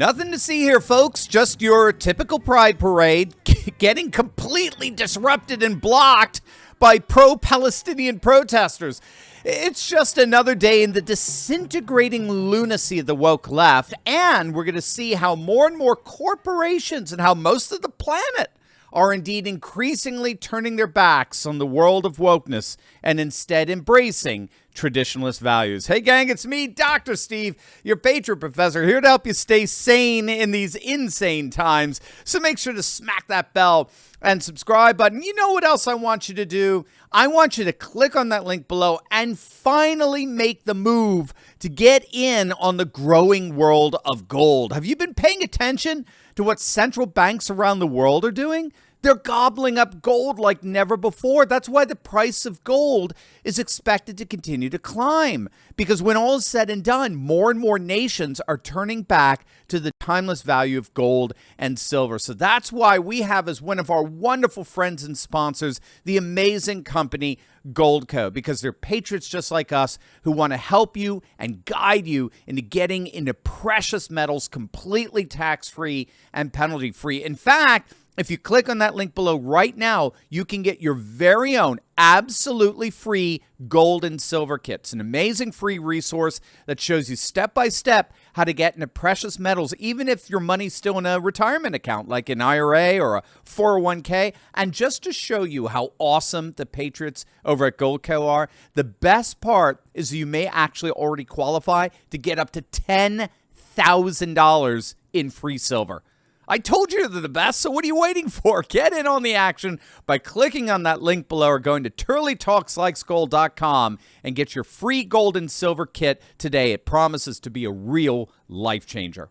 Nothing to see here, folks. Just your typical pride parade getting completely disrupted and blocked by pro-Palestinian protesters. It's just another day in the disintegrating lunacy of the woke left, and we're going to see how more and more corporations and how most of the planet are indeed increasingly turning their backs on the world of wokeness and instead embracing traditionalist values. Hey gang, it's me, Dr. Steve, your Patriot Professor, here to help you stay sane in these insane times. So make sure to smack that bell and subscribe button. You know what else I want you to do? I want you to click on that link below and finally make the move to get in on the growing world of gold. Have you been paying attention to what central banks around the world are doing? They're gobbling up gold like never before. That's why the price of gold is expected to continue to climb. Because when all is said and done, more and more nations are turning back to the timeless value of gold and silver. So that's why we have as one of our wonderful friends and sponsors, the amazing company Goldco, because they're patriots just like us who want to help you and guide you into getting into precious metals completely tax-free and penalty-free. In fact, if you click on that link below right now, you can get your very own absolutely free gold and silver kit. It's an amazing free resource that shows you step by step how to get into precious metals, even if your money's still in a retirement account like an IRA or a 401k. And just to show you how awesome the patriots over at Goldco are, the best part is you may actually already qualify to get up to $10,000 in free silver. I told you they're the best, so what are you waiting for? Get in on the action by clicking on that link below or going to turleytalkslikesgold.com and get your free gold and silver kit today. It promises to be a real life changer.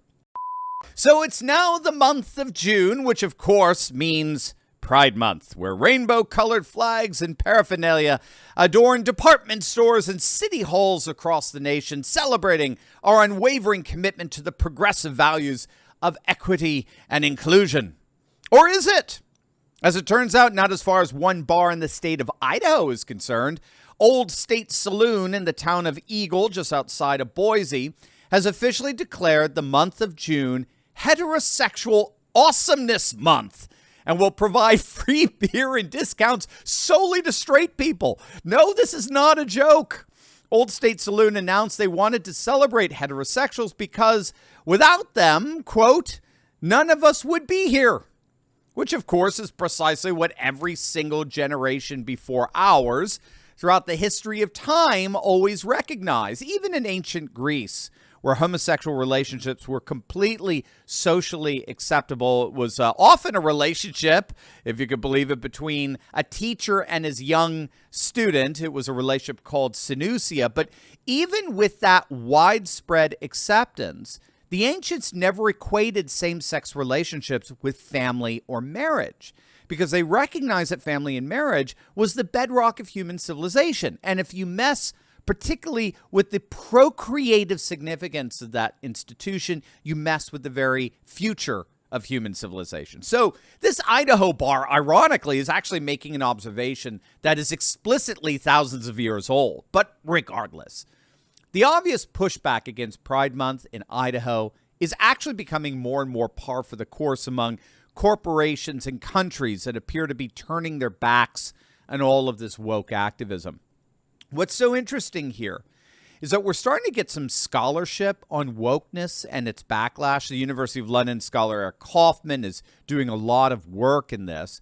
So it's now the month of June, which of course means Pride Month, where rainbow-colored flags and paraphernalia adorn department stores and city halls across the nation, celebrating our unwavering commitment to the progressive values of equity and inclusion. Or is it? As it turns out, not as far as one bar in the state of Idaho is concerned. Old State Saloon in the town of Eagle, just outside of Boise, has officially declared the month of June Heterosexual Awesomeness Month and will provide free beer and discounts solely to straight people. No, this is not a joke. Old State Saloon announced they wanted to celebrate heterosexuals because without them, quote, none of us would be here. Which, of course, is precisely what every single generation before ours throughout the history of time always recognized. Even in ancient Greece, where homosexual relationships were completely socially acceptable. It was often a relationship, if you could believe it, between a teacher and his young student. It was a relationship called synusia. But even with that widespread acceptance, the ancients never equated same-sex relationships with family or marriage, because they recognized that family and marriage was the bedrock of human civilization. And if you mess particularly with the procreative significance of that institution, you mess with the very future of human civilization. So this Idaho bar, ironically, is actually making an observation that is explicitly thousands of years old. But regardless, the obvious pushback against Pride Month in Idaho is actually becoming more and more par for the course among corporations and countries that appear to be turning their backs on all of this woke activism. What's so interesting here is that we're starting to get some scholarship on wokeness and its backlash. The University of London scholar Eric Kaufman is doing a lot of work in this.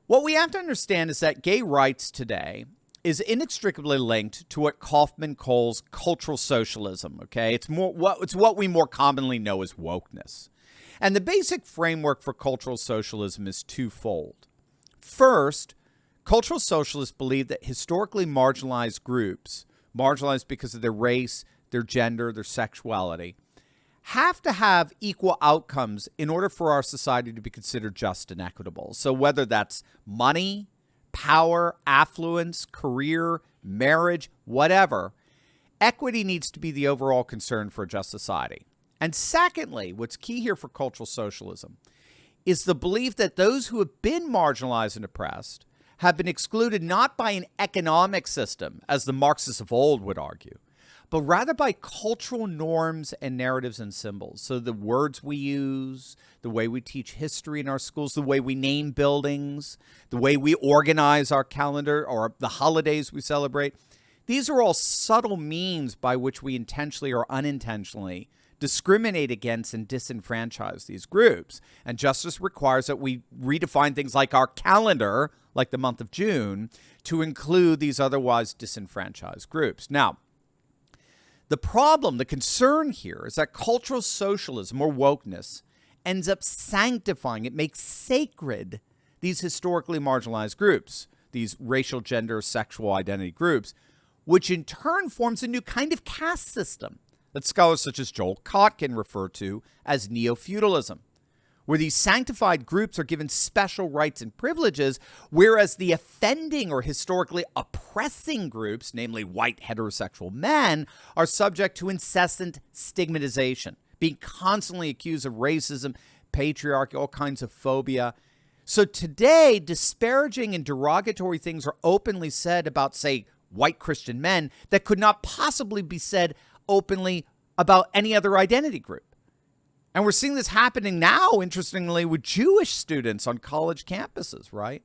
What we have to understand is that gay rights today is inextricably linked to what Kaufman calls cultural socialism, okay? It's what we more commonly know as wokeness. And the basic framework for cultural socialism is twofold. First, cultural socialists believe that historically marginalized groups, marginalized because of their race, their gender, their sexuality, have to have equal outcomes in order for our society to be considered just and equitable. So whether that's money, power, affluence, career, marriage, whatever, equity needs to be the overall concern for a just society. And secondly, what's key here for cultural socialism is the belief that those who have been marginalized and oppressed have been excluded not by an economic system, as the Marxists of old would argue, but rather by cultural norms and narratives and symbols. So the words we use, the way we teach history in our schools, the way we name buildings, the way we organize our calendar or the holidays we celebrate. These are all subtle means by which we intentionally or unintentionally discriminate against and disenfranchise these groups. And justice requires that we redefine things like our calendar, like the month of June, to include these otherwise disenfranchised groups. Now, the problem, the concern here is that cultural socialism or wokeness ends up sanctifying, it makes sacred these historically marginalized groups, these racial, gender, sexual identity groups, which in turn forms a new kind of caste system that scholars such as Joel Kotkin refer to as neo-feudalism, where these sanctified groups are given special rights and privileges, whereas the offending or historically oppressing groups, namely white heterosexual men, are subject to incessant stigmatization, being constantly accused of racism, patriarchy, all kinds of phobia. So today, disparaging and derogatory things are openly said about, say, white Christian men that could not possibly be said openly about any other identity group. And we're seeing this happening now, interestingly, with Jewish students on college campuses, right?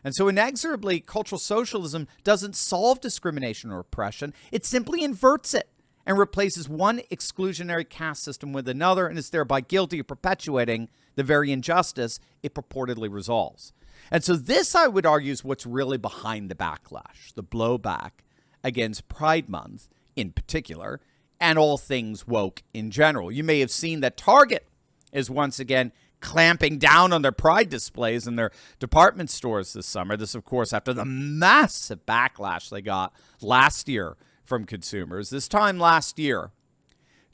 And so inexorably, cultural socialism doesn't solve discrimination or oppression. It simply inverts it and replaces one exclusionary caste system with another, and is thereby guilty of perpetuating the very injustice it purportedly resolves. And so this, I would argue, is what's really behind the backlash, the blowback against Pride Month in particular, and all things woke in general. You may have seen that Target is once again clamping down on their pride displays in their department stores this summer. This, of course, after the massive backlash they got last year from consumers. This time last year,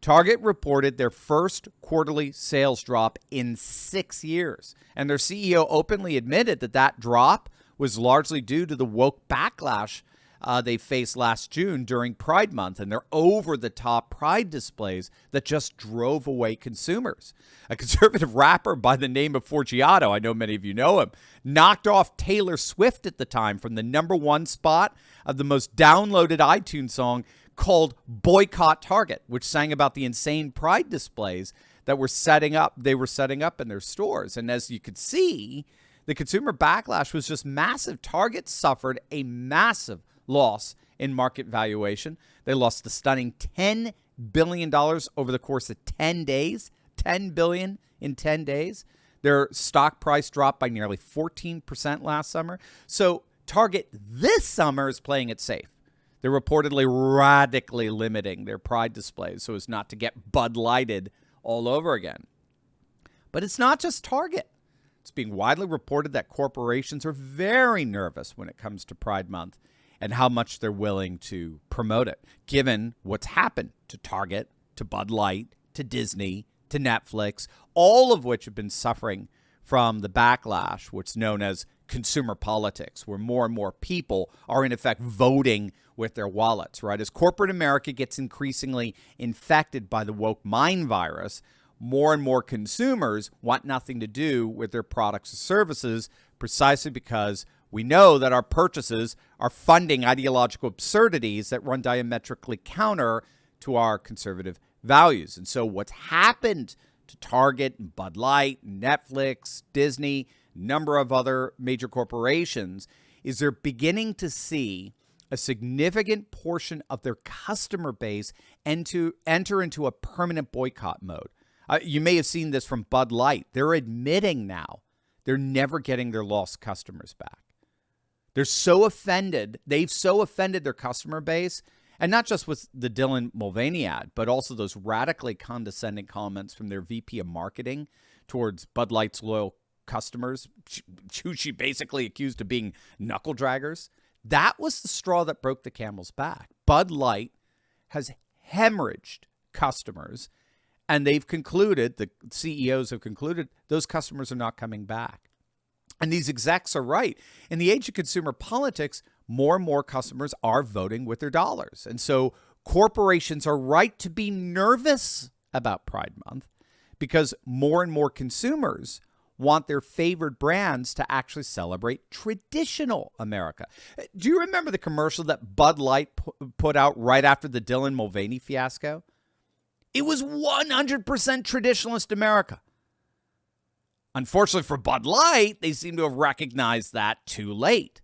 Target reported their first quarterly sales drop in 6 years. And their CEO openly admitted that that drop was largely due to the woke backlash they faced last June during Pride Month and their over-the-top pride displays that just drove away consumers. A conservative rapper by the name of Forgiato, I know many of you know him, knocked off Taylor Swift at the time from the #1 spot of the most downloaded iTunes song called Boycott Target, which sang about the insane pride displays that they were setting up in their stores. And as you could see, the consumer backlash was just massive. Target suffered a massive loss in market valuation. They lost a stunning $10 billion over the course of 10 days. $10 billion in 10 days. Their stock price dropped by nearly 14% last summer. So Target this summer is playing it safe. They're reportedly radically limiting their pride displays so as not to get Bud Lighted all over again. But it's not just Target. It's being widely reported that corporations are very nervous when it comes to Pride Month and how much they're willing to promote it, given what's happened to Target, to Bud Light, to Disney, to Netflix, all of which have been suffering from the backlash, what's known as consumer politics, where more and more people are in effect voting with their wallets, right? As corporate America gets increasingly infected by the woke mind virus, more and more consumers want nothing to do with their products or services precisely because we know that our purchases are funding ideological absurdities that run diametrically counter to our conservative values. And so what's happened to Target and Bud Light, Netflix, Disney, number of other major corporations is they're beginning to see a significant portion of their customer base and to enter into a permanent boycott mode. You may have seen this from Bud Light. They're admitting now they're never getting their lost customers back. They're so offended. They've so offended their customer base, and not just with the Dylan Mulvaney ad, but also those radically condescending comments from their VP of marketing towards Bud Light's loyal customers, who she basically accused of being knuckle draggers. That was the straw that broke the camel's back. Bud Light has hemorrhaged customers, and they've concluded, the CEOs have concluded, those customers are not coming back. And these execs are right. In the age of consumer politics, more and more customers are voting with their dollars. And so corporations are right to be nervous about Pride Month because more and more consumers want their favored brands to actually celebrate traditional America. Do you remember the commercial that Bud Light put out right after the Dylan Mulvaney fiasco? It was 100% traditionalist America. Unfortunately for Bud Light, they seem to have recognized that too late.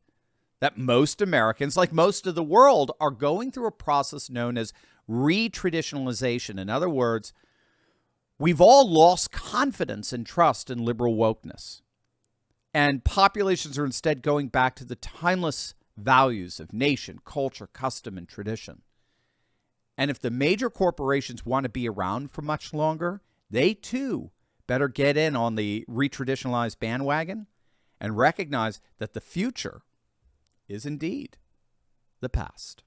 That most Americans, like most of the world, are going through a process known as re-traditionalization. In other words, we've all lost confidence and trust in liberal wokeness. And populations are instead going back to the timeless values of nation, culture, custom, and tradition. And if the major corporations want to be around for much longer, they too better get in on the re-traditionalized bandwagon and recognize that the future is indeed the past.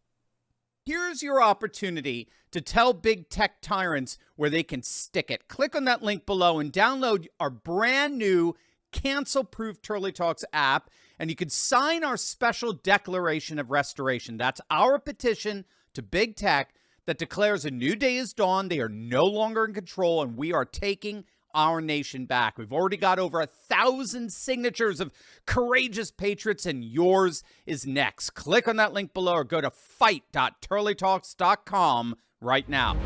Here's your opportunity to tell big tech tyrants where they can stick it. Click on that link below and download our brand new cancel-proof Turley Talks app, and you can sign our special declaration of restoration. That's our petition to big tech that declares a new day is dawned. They are no longer in control, and we are taking our nation back. We've already got over 1,000 signatures of courageous patriots, and yours is next. Click on that link below or go to fight.turleytalks.com right now.